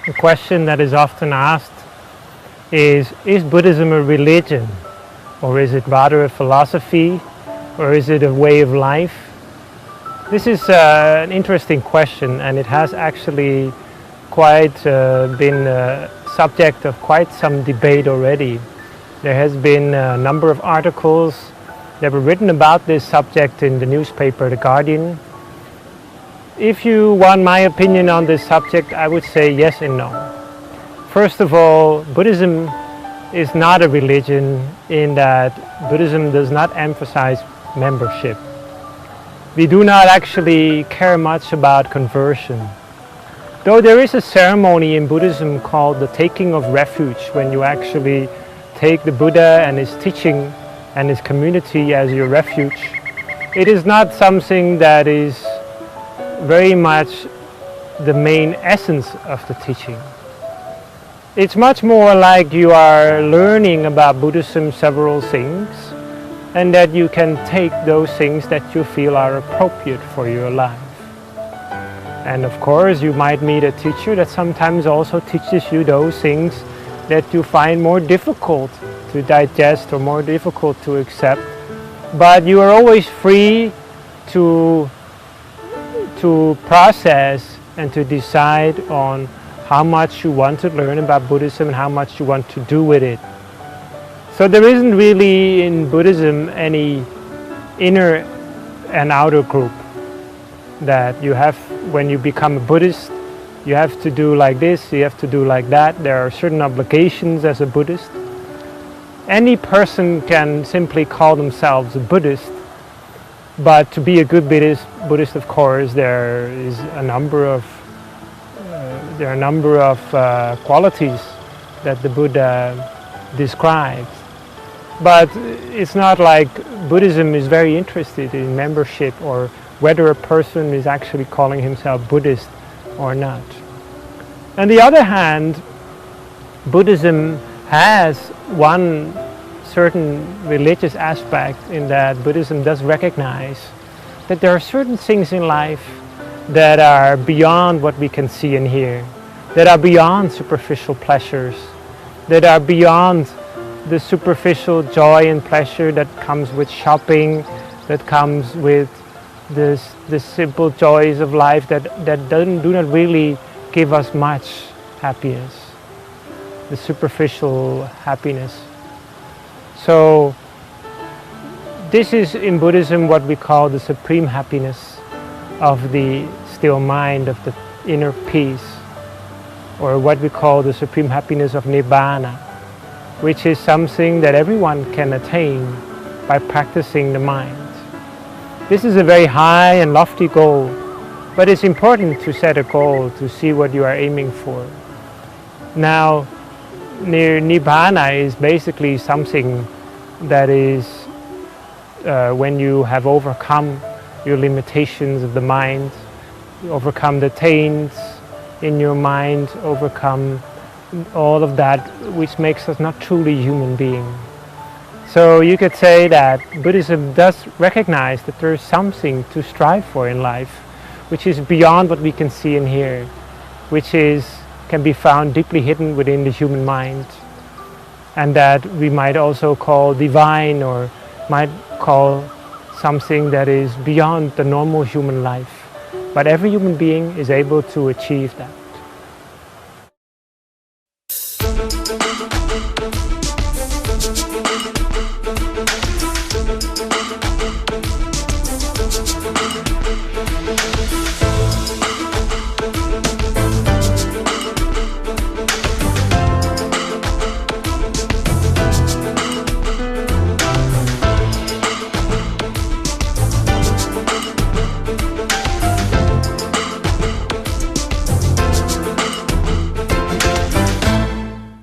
The question that is often asked is Buddhism a religion? Or is it rather a philosophy? Or is it a way of life? This is an interesting question, and it has actually quite been a subject of quite some debate already. There has been a number of articles that were written about this subject in the newspaper The Guardian. If you want my opinion on this subject, I would say yes and no. First of all, Buddhism is not a religion in that Buddhism does not emphasize membership. We do not actually care much about conversion. Though there is a ceremony in Buddhism called the taking of refuge, when you actually take the Buddha and his teaching and his community as your refuge, it is not something that is very much the main essence of the teaching. It's much more like you are learning about Buddhism several things, and that you can take those things that you feel are appropriate for your life. And of course you might meet a teacher that sometimes also teaches you those things that you find more difficult to digest or more difficult to accept, but you are always free to process and to decide on how much you want to learn about Buddhism and how much you want to do with it. So there isn't really in Buddhism any inner and outer group that you have. When you become a Buddhist, you have to do like this, you have to do like that. There are certain obligations as a Buddhist. Any person can simply call themselves a Buddhist, but to be a good Buddhist, of course, there is a number of qualities that the Buddha describes. But it's not like Buddhism is very interested in membership or whether a person is actually calling himself Buddhist or not. On the other hand, Buddhism has one certain religious aspect in that Buddhism does recognize that there are certain things in life that are beyond what we can see and hear, that are beyond superficial pleasures, that are beyond the superficial joy and pleasure that comes with shopping, that comes with the simple joys of life that do not really give us much happiness, the superficial happiness. So this is in Buddhism what we call the supreme happiness of the still mind, of the inner peace, or what we call the supreme happiness of Nibbana, which is something that everyone can attain by practicing the mind. This is a very high and lofty goal, but it's important to set a goal, to see what you are aiming for. Now, Nibbana is basically something that is when you have overcome your limitations of the mind, you overcome the taints in your mind, overcome all of that which makes us not truly human beings. So you could say that Buddhism does recognize that there is something to strive for in life, which is beyond what we can see and hear, which can be found deeply hidden within the human mind, and that we might also call divine, or might call something that is beyond the normal human life. But every human being is able to achieve that.